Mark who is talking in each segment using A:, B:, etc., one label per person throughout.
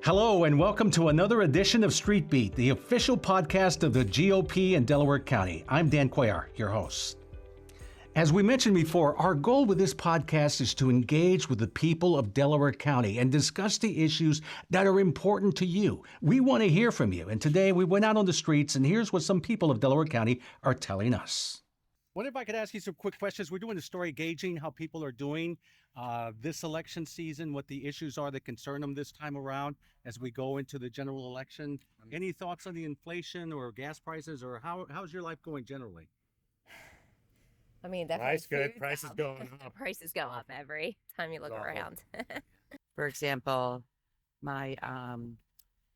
A: Hello and welcome to another edition of Street Beat, the official podcast of the GOP in Delaware County. I'm Dann Cuellar, your host. As we mentioned before, our goal with this podcast is to engage with the people of Delaware County and discuss the issues that are important to you. We want to hear from you, and today we went out on the streets, and here's what some people of Delaware County are telling us. What if I could ask you some quick questions? We're doing a story gauging how people are doing this election season, what the issues are that concern them this time around as we go into the general election. Any thoughts on the inflation or gas prices, or how's your life going generally?
B: I mean, definitely
C: Prices going up.
B: Prices go up every time you look around.
D: For example, my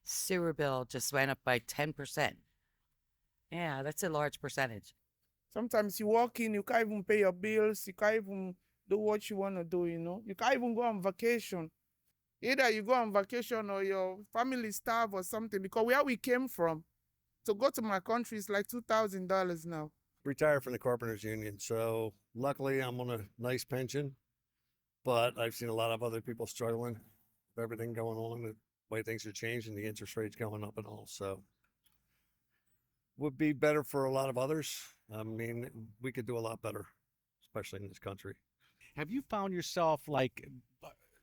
D: sewer bill just went up by 10%. Yeah, that's a large percentage.
C: Sometimes you walk in, you can't even pay your bills, you can't even do what you want to do, you know. You can't even go on vacation. Either you go on vacation or your family starve or something, because where we came from, to go to my country is like $2,000 now.
E: Retired from the Carpenters Union, so luckily I'm on a nice pension, but I've seen a lot of other people struggling with everything going on, the way things are changing, the interest rates going up and all, so would be better for a lot of others. I mean, we could do a lot better, especially in this country.
A: Have you found yourself like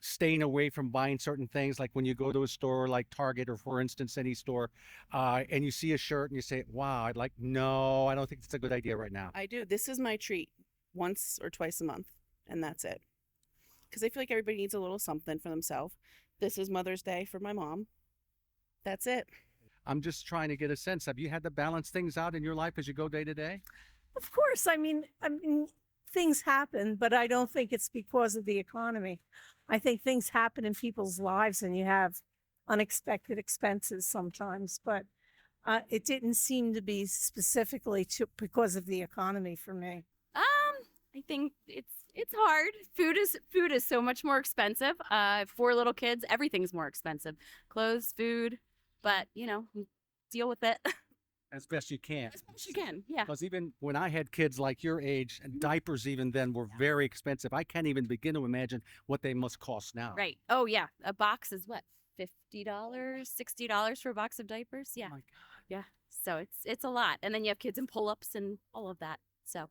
A: staying away from buying certain things, like when you go to a store like Target or, for instance, any store, and you see a shirt and you say, wow, no, I don't think it's a good idea right now?
F: I do. This is my treat once or twice a month, and that's it. Because I feel like everybody needs a little something for themselves. This is Mother's Day for my mom. That's it.
A: I'm just trying to get a sense. Have you had to balance things out in your life as you go day to day?
G: Of course. I mean, things happen, but I don't think it's because of the economy. I think things happen in people's lives and you have unexpected expenses sometimes, but it didn't seem to be specifically because of the economy for me.
H: I think it's hard. Food is so much more expensive. 4 little kids, everything's more expensive. Clothes, food, but deal with it.
A: As best you can.
H: As best you can, yeah.
A: Because even when I had kids like your age, and diapers even then were very expensive. I can't even begin to imagine what they must cost now.
H: Right. Oh, yeah. A box is what? $50, $60 for a box of diapers? Yeah.
A: Oh my God.
H: Yeah. So it's a lot. And then you have kids in pull-ups and all of that. So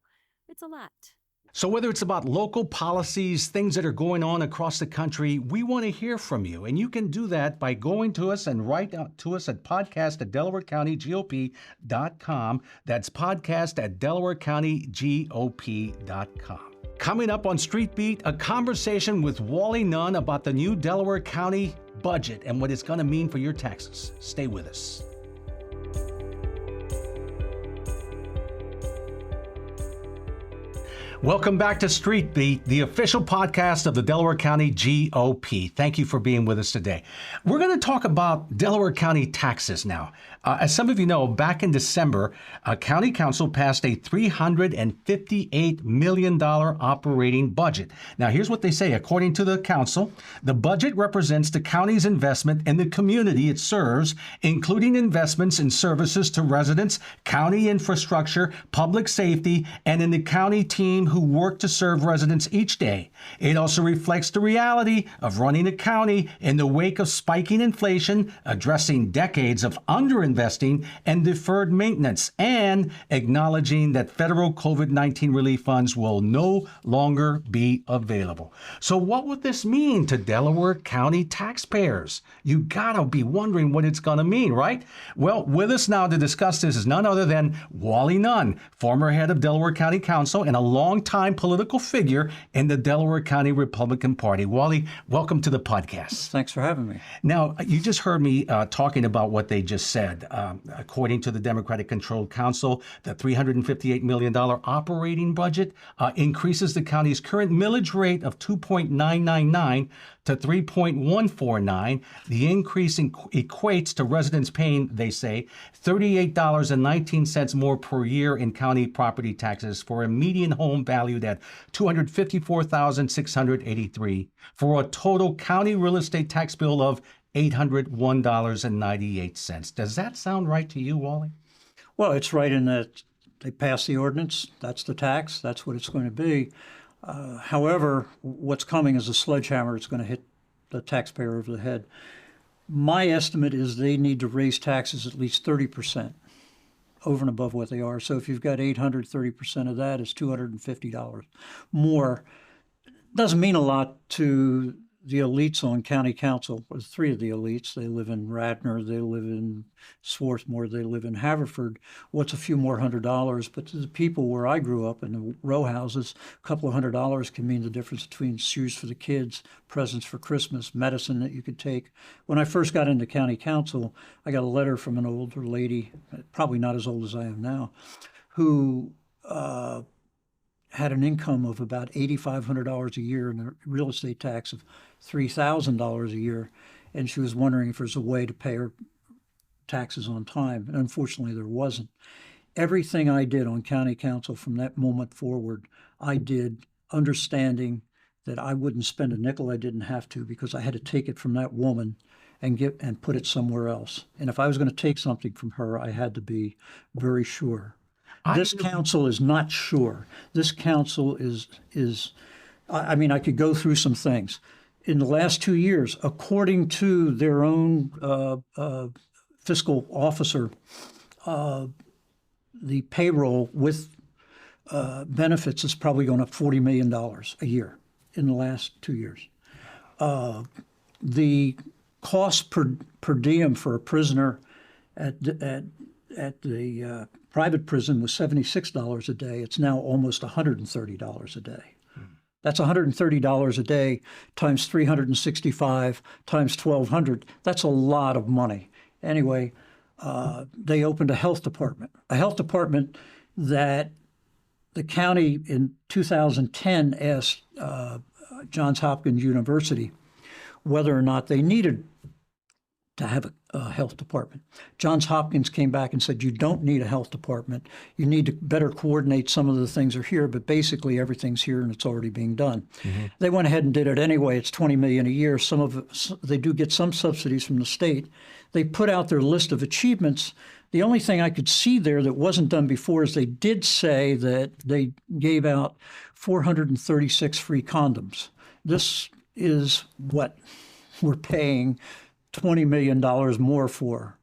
H: it's a lot.
A: So whether it's about local policies, things that are going on across the country, we want to hear from you. And you can do that by going to us and write out to us at podcast@DelawareCountyGOP.com. That's podcast@DelawareCountyGOP.com. Coming up on Street Beat, a conversation with Wally Nunn about the new Delaware County budget and what it's going to mean for your taxes. Stay with us. Welcome back to Street Beat, the official podcast of the Delaware County GOP. Thank you for being with us today. We're going to talk about Delaware County taxes now. As some of you know, back in December, County Council passed a $358 million operating budget. Now, here's what they say. According to the council, the budget represents the county's investment in the community it serves, including investments in services to residents, county infrastructure, public safety, and in the county team who work to serve residents each day. It also reflects the reality of running a county in the wake of spiking inflation, addressing decades of underinvesting and deferred maintenance, and acknowledging that federal COVID-19 relief funds will no longer be available. So what would this mean to Delaware County taxpayers? You gotta be wondering what it's gonna mean, right? Well, with us now to discuss this is none other than Wally Nunn, former head of Delaware County Council and a longtime political figure in the Delaware County Republican Party. Wally, welcome to the podcast.
I: Thanks for having me.
A: Now, you just heard me talking about what they just said. According to the Democratic-controlled council, the $358 million operating budget increases the county's current millage rate of 2.999 to 3.149. The increase equates to residents paying, they say, $38.19 more per year in county property taxes for a median home valued at $254,683 for a total county real estate tax bill of $801.98. Does that sound right to you, Wally?
I: Well, it's right in that they passed the ordinance. That's the tax. That's what it's going to be. However, what's coming is a sledgehammer. It's going to hit the taxpayer over the head. My estimate is they need to raise taxes at least 30% over and above what they are. So if you've got 830% of that is $250 more. Doesn't mean a lot to the elites on county council. There's three of the elites. They live in Radnor, they live in Swarthmore, they live in Haverford. What's a few more $100? But to the people where I grew up in the row houses, a couple of $100 can mean the difference between shoes for the kids, presents for Christmas, medicine that you could take. When I first got into county council, I got a letter from an older lady, probably not as old as I am now, who had an income of about $8,500 a year and a real estate tax of $3,000 a year. And she was wondering if there's a way to pay her taxes on time. And unfortunately, there wasn't. Everything I did on county council from that moment forward, I did understanding that I wouldn't spend a nickel I didn't have to, because I had to take it from that woman and put it somewhere else. And if I was going to take something from her, I had to be very sure. This council is not sure. This council is, I mean, I could go through some things. In the last 2 years, according to their own fiscal officer, the payroll with benefits is probably going up $40 million a year in the last 2 years. The cost per diem for a prisoner at the private prison was $76 a day. It's now almost $130 a day. That's $130 a day times 365 times 1,200. That's a lot of money. Anyway, they opened a health department that the county in 2010 asked Johns Hopkins University whether or not they needed to have a health department. Johns Hopkins came back and said, you don't need a health department. You need to better coordinate some of the things are here, but basically everything's here and it's already being done. Mm-hmm. They went ahead and did it anyway. It's $20 million a year. Some of it, they do get some subsidies from the state. They put out their list of achievements. The only thing I could see there that wasn't done before is they did say that they gave out 436 free condoms. This is what we're paying $20 million more for,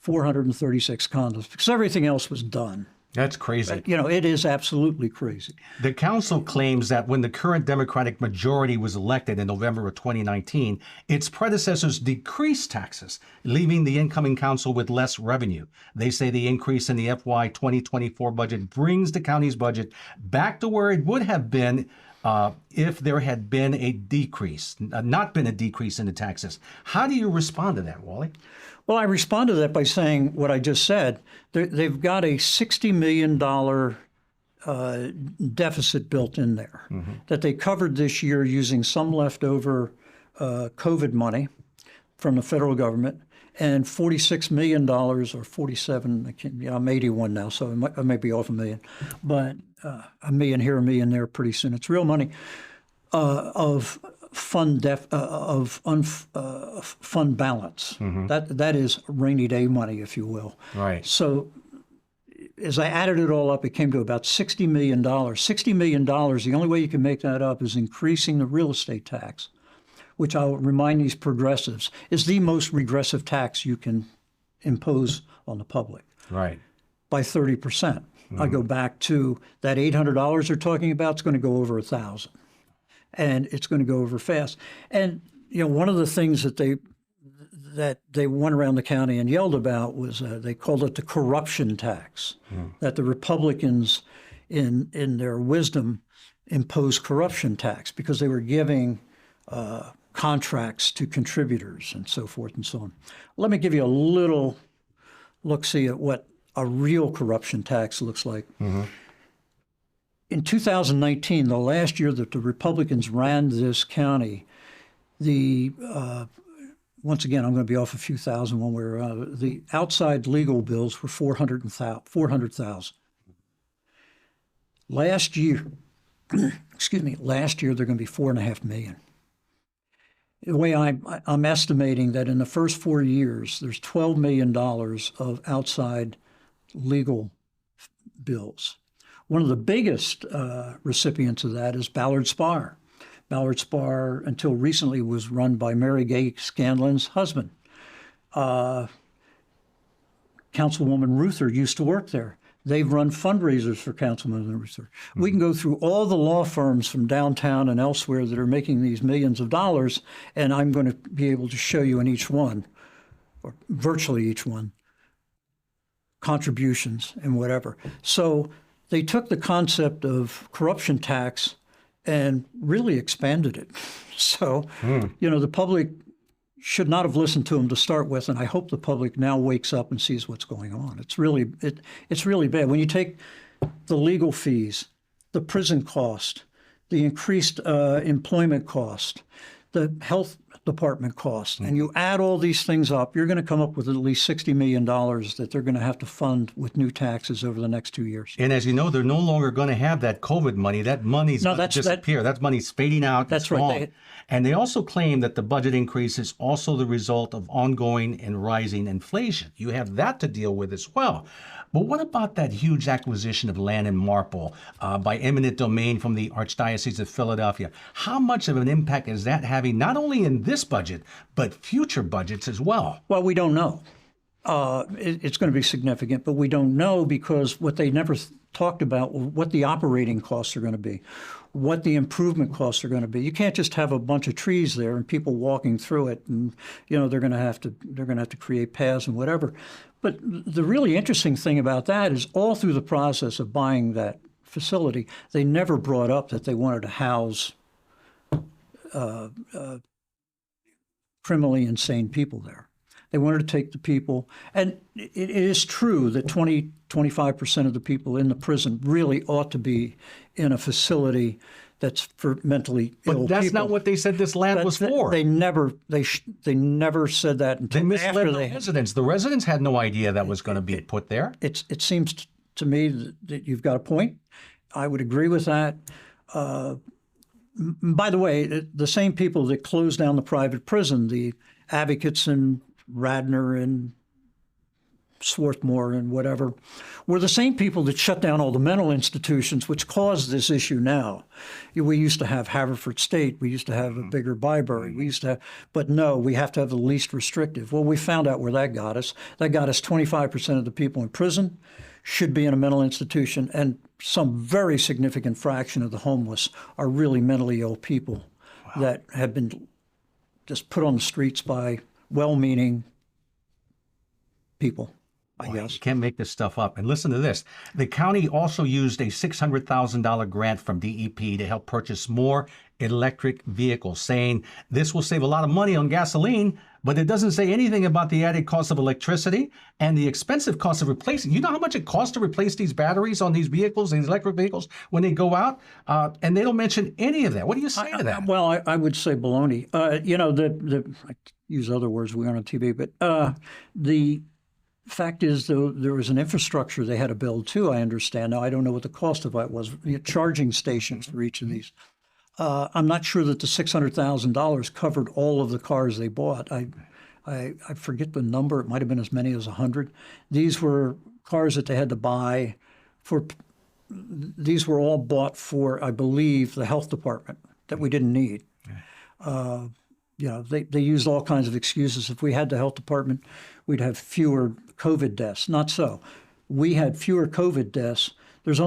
I: 436 condoms, because everything else was done.
A: That's crazy.
I: You know, it is absolutely crazy.
A: The council claims that when the current Democratic majority was elected in November of 2019, its predecessors decreased taxes, leaving the incoming council with less revenue. They say the increase in the FY 2024 budget brings the county's budget back to where it would have been if there had been a decrease, not been a decrease in the taxes. How do you respond to that, Wally?
I: Well, I respond to that by saying what I just said. They've got a $60 million deficit built in there that they covered this year using some leftover COVID money from the federal government, and $46 million or 47, I'm 81 now, so I may be off $1 million, but $1 million here, $1 million there pretty soon. It's real money of fund fund balance. That is rainy day money, if you will.
A: Right.
I: So as I added it all up, it came to about $60 million. $60 million, the only way you can make that up is increasing the real estate tax, which I'll remind these progressives is the most regressive tax you can impose on the public.
A: Right.
I: By 30%. I go back to that $800 they're talking about. It's going to go over 1,000, and it's going to go over fast. And you know, one of the things that they went around the county and yelled about was they called it the corruption tax. That the Republicans, in their wisdom, imposed corruption tax because they were giving contracts to contributors and so forth and so on. Let me give you a little look-see at what a real corruption tax looks like. In 2019, the last year that the Republicans ran this county, once again, I'm going to be off a few thousand one way or another, the outside legal bills were $400,000. Last year, last year they're going to be $4.5 million. The way I'm estimating that in the first 4 years, there's $12 million of outside legal bills. One of the biggest recipients of that is Ballard Spahr. Ballard Spahr, until recently, was run by Mary Gay Scanlon's husband. Councilwoman Ruther used to work there. They've run fundraisers for Councilman Ruther. We can go through all the law firms from downtown and elsewhere that are making these millions of dollars, and I'm going to be able to show you in each one, or virtually each one, contributions and whatever. So they took the concept of corruption tax and really expanded it. So, the public should not have listened to them to start with, and I hope the public now wakes up and sees what's going on. It's really bad. When you take the legal fees, the prison cost, the increased employment cost, the health department cost, and you add all these things up, you're going to come up with at least $60 million that they're going to have to fund with new taxes over the next 2 years.
A: And as you know, they're no longer going to have that COVID money. That money's going to disappear. That money's fading out.
I: That's right.
A: And they also claim that the budget increase is also the result of ongoing and rising inflation. You have that to deal with as well. But what about that huge acquisition of land in Marple by eminent domain from the Archdiocese of Philadelphia? How much of an impact is that having not only in this budget, but future budgets as well?
I: Well, we don't know. It's going to be significant, but we don't know because what they never talked about, what the operating costs are going to be, what the improvement costs are going to be. You can't just have a bunch of trees there and people walking through it, and they're going to have to create paths and whatever. But the really interesting thing about that is all through the process of buying that facility, they never brought up that they wanted to house criminally insane people there. They wanted to take the people, and it is true that 25% of the people in the prison really ought to be in a facility that's for mentally ill people.
A: But that's not what they said this land was for.
I: They never said that until
A: they misled
I: after
A: the residents. The residents had no idea that was going to be put there.
I: It seems to me that you've got a point. I would agree with that. By the way, the same people that closed down the private prison, the advocates in Radnor and Swarthmore and whatever, were the same people that shut down all the mental institutions, which caused this issue now. We used to have Haverford State. We used to have a bigger Byberry. We used to have, but no, we have to have the least restrictive. Well, we found out where that got us. That got us 25% of the people in prison should be in a mental institution, and some very significant fraction of the homeless are really mentally ill people that have been just put on the streets by well-meaning people, I guess.
A: You can't make this stuff up. And listen to this. The county also used a $600,000 grant from DEP to help purchase more electric vehicles, saying this will save a lot of money on gasoline, but it doesn't say anything about the added cost of electricity and the expensive cost of replacing. You know how much it costs to replace these batteries on these vehicles, these electric vehicles, when they go out? And they don't mention any of that. What do you say to that?
I: Well, I would say baloney. I use other words, we aren't on TV, but the fact is, though, there was an infrastructure they had to build too, I understand. Now, I don't know what the cost of it was, charging stations for each of these. I'm not sure that the $600,000 covered all of the cars they bought. I forget the number. It might have been as many as 100. These were cars that they had to buy for. These were all bought for, I believe, the health department that we didn't need. They used all kinds of excuses. If we had the health department, we'd have fewer COVID deaths. Not so. We had fewer COVID deaths. There was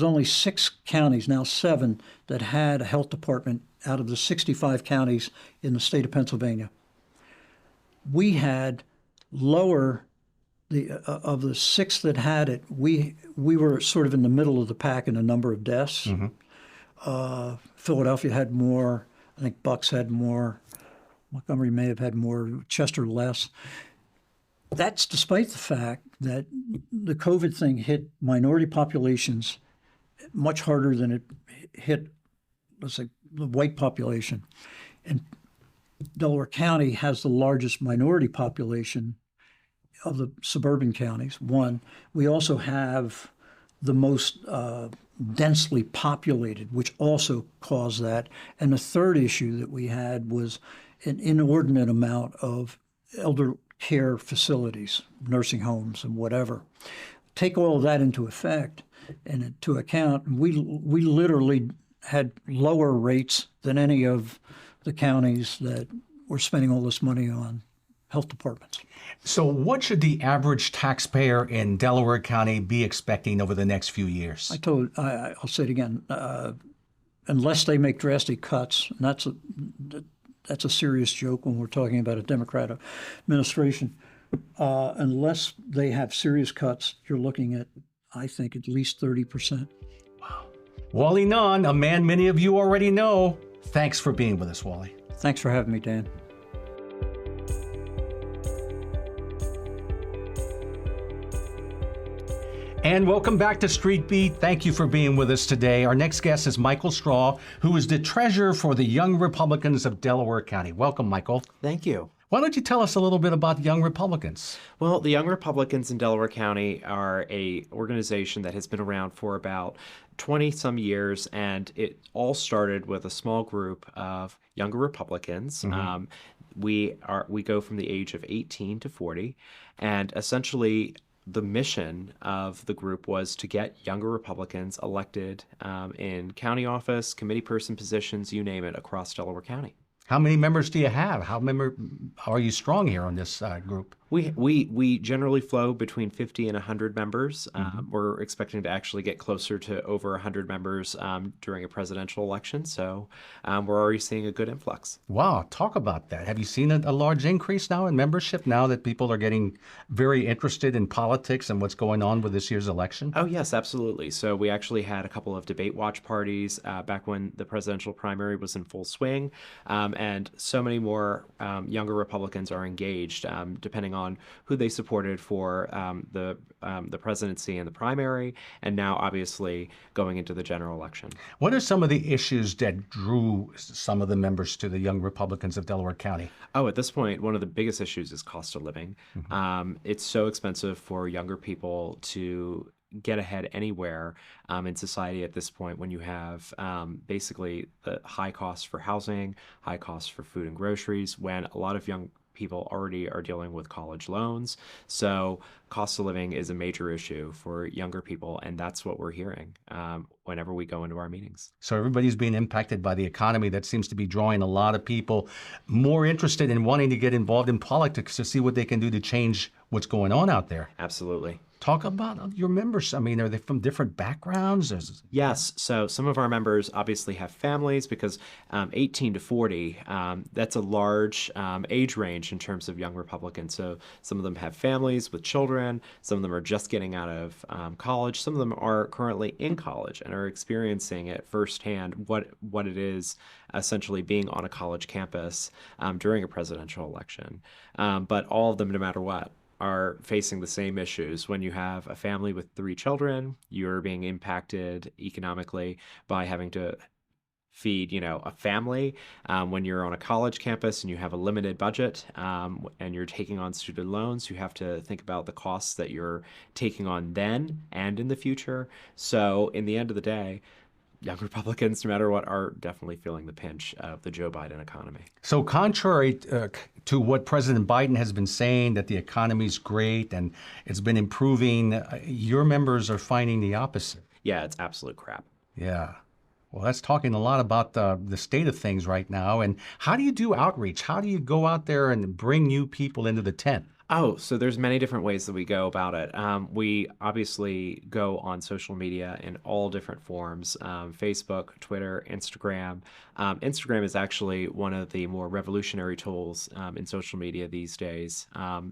I: only 6 counties, now 7, that had a health department out of the 65 counties in the state of Pennsylvania. We had lower of the 6 that had it. We were sort of in the middle of the pack in the number of deaths. Philadelphia had more. I think Bucks had more. Montgomery may have had more. Chester less. That's despite the fact that the COVID thing hit minority populations much harder than it hit, let's say, the white population. And Delaware County has the largest minority population of the suburban counties. One, we also have the most densely populated, which also caused that. And the third issue that we had was an inordinate amount of elder care facilities, nursing homes and whatever. Take all of that into effect and into account, we literally had lower rates than any of the counties that we're spending all this money on health departments.
A: So what should the average taxpayer in Delaware County be expecting over the next few years?
I: I'll say it again, unless they make drastic cuts, and that's a serious joke when we're talking about a Democrat administration. Unless they have serious cuts, you're looking at, I think, at least 30%.
A: Wow. Wally Nunn, a man many of you already know. Thanks for being with us, Wally.
I: Thanks for having me, Dan.
A: And welcome back to Street Beat. Thank you for being with us today. Our next guest is Michael Straw, who is the treasurer for the Young Republicans of Delaware County. Welcome, Michael.
J: Thank you.
A: Why don't you tell us a little bit about Young Republicans?
J: Well, the Young Republicans in Delaware County are an organization that has been around for about 20 some years, and it all started with a small group of younger Republicans.
A: Mm-hmm.
J: We go from the age of 18 to 40, and essentially the mission of the group was to get younger Republicans elected in county office, committee person positions, you name it, across Delaware County.
A: How many members do you have? How are you strong here on this group?
J: We generally flow between 50 and 100 members. We're expecting to actually get closer to over 100 members during a presidential election. So we're already seeing a good influx.
A: Wow, talk about that. Have you seen a large increase now in membership now that people are getting very interested in politics and what's going on with this year's election?
J: Oh, yes, absolutely. So we actually had a couple of debate watch parties back when the presidential primary was in full swing. And so many more younger Republicans are engaged, depending on who they supported for the presidency and the primary, and now obviously going into the general election.
A: What are some of the issues that drew some of the members to the Young Republicans of Delaware County?
J: Oh, at this point, one of the biggest issues is cost of living. It's so expensive for younger people to get ahead anywhere in society at this point when you have basically the high costs for housing, high costs for food and groceries, when a lot of young people already are dealing with college loans. So cost of living is a major issue for younger people, and that's what we're hearing whenever we go into our meetings.
A: So everybody's being impacted by the economy. That seems to be drawing a lot of people more interested in wanting to get involved in politics to see what they can do to change what's going on out there.
J: Absolutely.
A: Talk about your members. I mean, are they from different backgrounds?
J: Yes. So some of our members obviously have families because 18 to 40, that's a large age range in terms of young Republicans. So some of them have families with children. Some of them are just getting out of college. Some of them are currently in college and are experiencing it firsthand, what it is essentially being on a college campus during a presidential election. But all of them, no matter what, are facing the same issues. When you have a family with 3 children, you're being impacted economically by having to feed, a family. When you're on a college campus and you have a limited budget and you're taking on student loans, you have to think about the costs that you're taking on then and in the future. So in the end of the day, young Republicans, no matter what, are definitely feeling the pinch of the Joe Biden economy.
A: So contrary to what President Biden has been saying, that the economy's great and it's been improving, your members are finding the opposite.
J: Yeah, it's absolute crap.
A: Yeah. Well, that's talking a lot about the state of things right now. And how do you do outreach? How do you go out there and bring new people into the tent?
J: Oh, so there's many different ways that we go about it. We obviously go on social media in all different forms, Facebook, Twitter, Instagram. Instagram is actually one of the more revolutionary tools in social media these days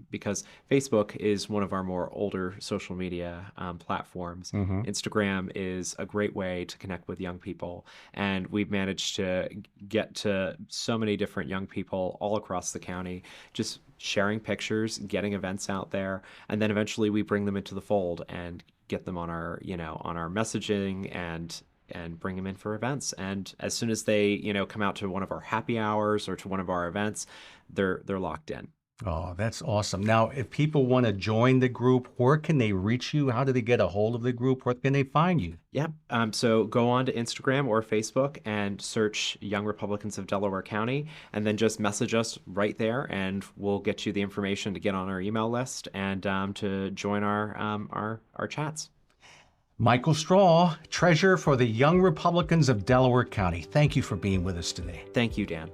J: because Facebook is one of our more older social media platforms. Instagram is a great way to connect with young people, and we've managed to get to so many different young people all across the county, just sharing pictures, getting events out there, and then eventually we bring them into the fold and get them on our, on our messaging and bring them in for events. And as soon as they, come out to one of our happy hours or to one of our events, they're locked in.
A: Oh, that's awesome. Now, if people want to join the group, where can they reach you? How do they get a hold of the group? Where can they find you?
J: Yep. So go on to Instagram or Facebook and search Young Republicans of Delaware County, and then just message us right there, and we'll get you the information to get on our email list and to join our chats.
A: Michael Straw, treasurer for the Young Republicans of Delaware County. Thank you for being with us today.
J: Thank you, Dan.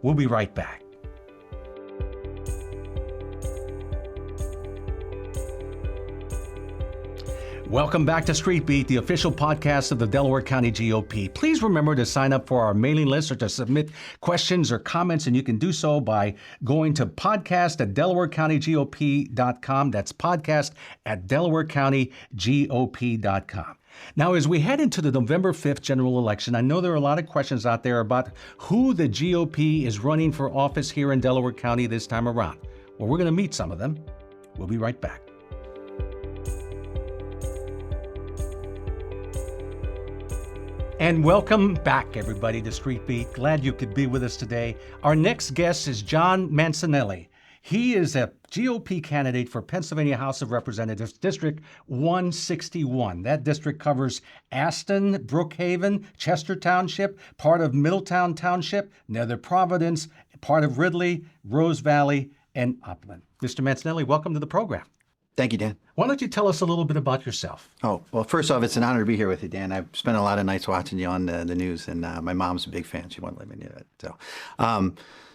A: We'll be right back. Welcome back to Street Beat, the official podcast of the Delaware County GOP. Please remember to sign up for our mailing list or to submit questions or comments, and you can do so by going to podcast@DelawareCountyGOP.com. That's podcast@DelawareCountyGOP.com. Now, as we head into the November 5th general election, I know there are a lot of questions out there about who the GOP is running for office here in Delaware County this time around. Well, we're going to meet some of them. We'll be right back. And welcome back, everybody, to Street Beat. Glad you could be with us today. Our next guest is John Mancinelli. He is a GOP candidate for Pennsylvania House of Representatives, District 161. That district covers Aston, Brookhaven, Chester Township, part of Middletown Township, Nether Providence, part of Ridley, Rose Valley, and Upland. Mr. Mancinelli, welcome to the program.
K: Thank you, Dan.
A: Why don't you tell us a little bit about yourself?
K: Oh, well, first off, it's an honor to be here with you, Dan. I've spent a lot of nights watching you on the news, and my mom's a big fan. She won't let me do it.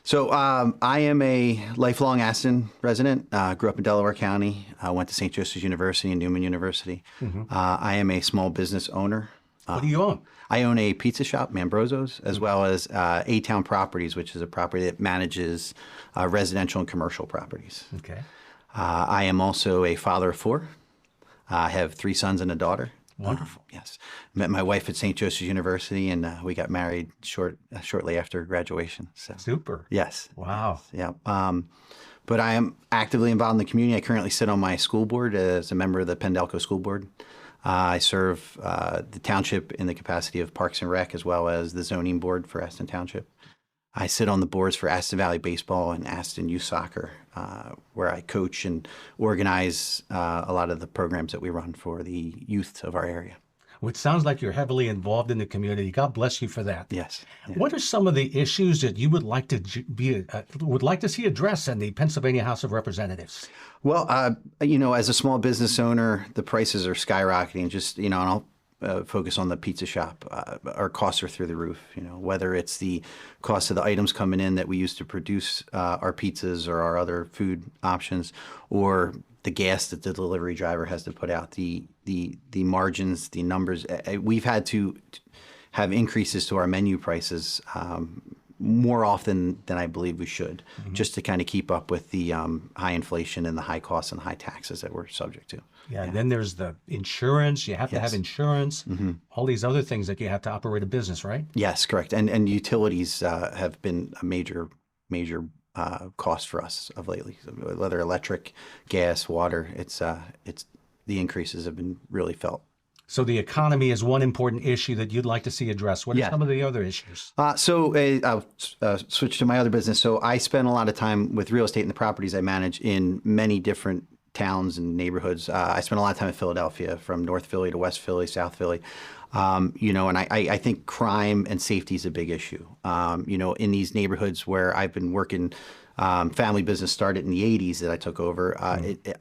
K: So I am a lifelong Aston resident. Grew up in Delaware County. Went to St. Joseph's University and Newman University. I am a small business owner.
A: What do you own?
K: I own a pizza shop, Mambroso's, as well as A-Town Properties, which is a property that manages residential and commercial properties.
A: Okay.
K: I am also a father of 4. I have 3 sons and a daughter.
A: Wonderful.
K: Yes. Met my wife at St. Joseph's University, and we got married shortly after graduation. So.
A: Super.
K: Yes.
A: Wow.
K: Yeah. But I am actively involved in the community. I currently sit on my school board as a member of the Delco School Board. I serve the township in the capacity of Parks and Rec, as well as the zoning board for Aston Township. I sit on the boards for Aston Valley Baseball and Aston Youth Soccer, where I coach and organize a lot of the programs that we run for the youth of our area.
A: Well, it sounds like you're heavily involved in the community. God bless you for that.
K: Yes. Yeah.
A: What are some of the issues that you would like to see addressed in the Pennsylvania House of Representatives?
K: Well, as a small business owner, the prices are skyrocketing. And I'll focus on the pizza shop. Our costs are through the roof. Whether it's the cost of the items coming in that we use to produce our pizzas or our other food options, or the gas that the delivery driver has to put out, the margins, the numbers. We've had to have increases to our menu prices more often than I believe we should, just to kind of keep up with the high inflation and the high costs and high taxes that we're subject to.
A: Yeah, and then there's the insurance. You have to have insurance, all these other things that you have to operate a business, right?
K: Yes, correct. And utilities have been a major cost for us of lately. Whether electric, gas, water, it's the increases have been really felt.
A: So the economy is one important issue that you'd like to see addressed. What are some of the other issues?
K: I'll switch to my other business. So I spend a lot of time with real estate and the properties I manage in many different towns and neighborhoods. I spent a lot of time in Philadelphia, from North Philly to West Philly, South Philly. And I think crime and safety is a big issue. In these neighborhoods where I've been working, family business started in the 80s that I took over,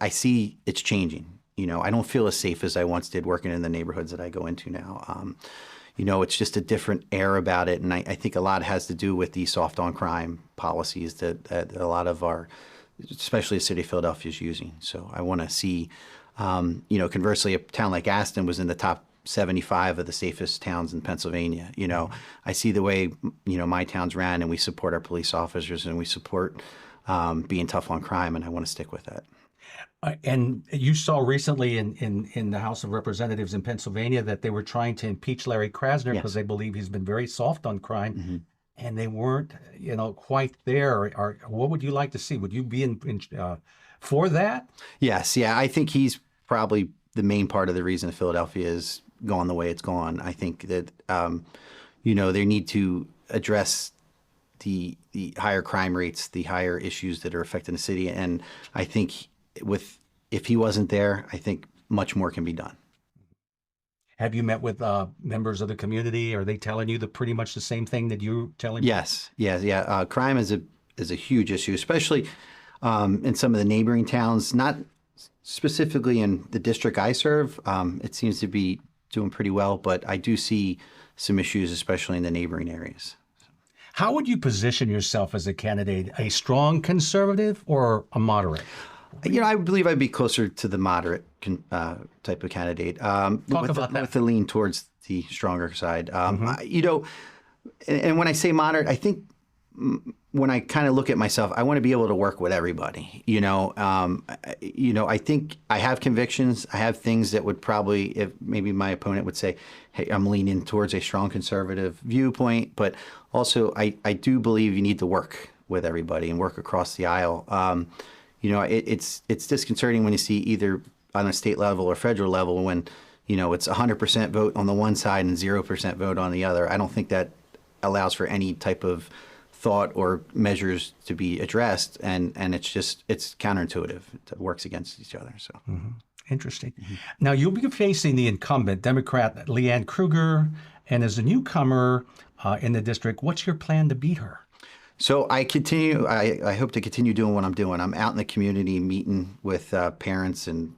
K: I see it's changing. I don't feel as safe as I once did working in the neighborhoods that I go into now. It's just a different air about it. And I think a lot has to do with the soft on crime policies that a lot of especially the city of Philadelphia, is using. So I want to see, conversely, a town like Aston was in the top 75 of the safest towns in Pennsylvania. I see the way, my town's ran, and we support our police officers, and we support being tough on crime, and I want to stick with that.
A: And you saw recently in the House of Representatives in Pennsylvania that they were trying to impeach Larry Krasner because they believe he's been very soft on crime, and they weren't, quite there. Or what would you like to see? Would you be for that?
K: Yes, yeah. I think he's probably the main part of the reason Philadelphia has gone the way it's gone. I think that they need to address the higher crime rates, the higher issues that are affecting the city, and I think if he wasn't there, I think much more can be done.
A: Have you met with members of the community? Are they telling you pretty much the same thing that you're telling me?
K: Yes, yeah. Crime is a huge issue, especially in some of the neighboring towns. Not specifically in the district I serve. It seems to be doing pretty well, but I do see some issues, especially in the neighboring areas.
A: How would you position yourself as a candidate? A strong conservative or a moderate?
K: I believe I'd be closer to the moderate type of candidate. With the lean towards the stronger side. And when I say moderate, I think when I kind of look at myself, I want to be able to work with everybody. I think I have convictions. I have things that would probably, if maybe my opponent would say, hey, I'm leaning towards a strong conservative viewpoint, but also I do believe you need to work with everybody and work across the aisle. It's disconcerting when you see either on a state level or federal level when, it's 100% vote on the one side and 0% vote on the other. I don't think that allows for any type of thought or measures to be addressed, and it's counterintuitive. It works against each other. So
A: Interesting. Now you'll be facing the incumbent Democrat Leanne Kruger, and as a newcomer in the district, what's your plan to beat her?
K: So I hope to continue doing what I'm doing. I'm out in the community meeting with parents and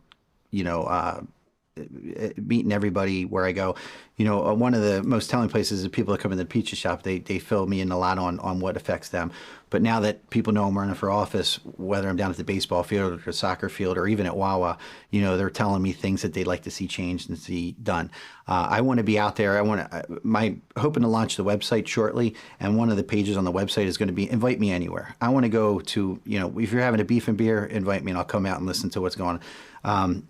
K: meeting everybody where I go. One of the most telling places is people that come in the pizza shop, they fill me in a lot on what affects them. But now that people know I'm running for office, whether I'm down at the baseball field or the soccer field or even at Wawa, they're telling me things that they'd like to see changed and see done. I want to be out there. Hoping to launch the website shortly, and one of the pages on the website is going to be invite me anywhere. I want to go to, if you're having a beef and beer, invite me and I'll come out and listen to what's going on.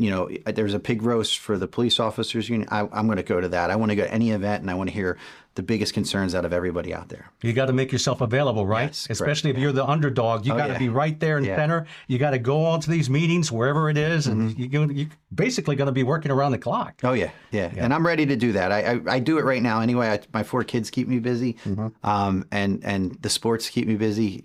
K: There's a pig roast for the police officers union. I'm going to go to that. I want to go to any event, and I want to hear the biggest concerns out of everybody out there.
A: You got to make yourself available, right?
K: Yes,
A: especially if you're the underdog. You got to be right there in center. You got to go on to these meetings wherever it is, and you're basically going to be working around the clock.
K: Oh yeah. And I'm ready to do that. I do it right now anyway. My 4 kids keep me busy, and the sports keep me busy.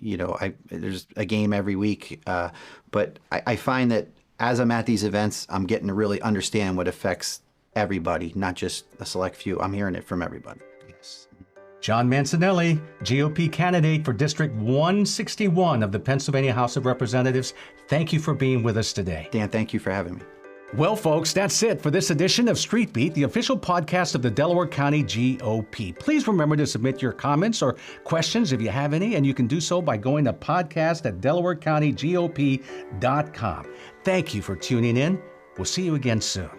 K: There's a game every week, but I find that as I'm at these events, I'm getting to really understand what affects everybody, not just a select few. I'm hearing it from everybody. Yes.
A: John Mancinelli, GOP candidate for District 161 of the Pennsylvania House of Representatives. Thank you for being with us today.
K: Dan, thank you for having me.
A: Well, folks, that's it for this edition of Street Beat, the official podcast of the Delaware County GOP. Please remember to submit your comments or questions if you have any, and you can do so by going to podcast@DelawareCountyGOP.com. Thank you for tuning in. We'll see you again soon.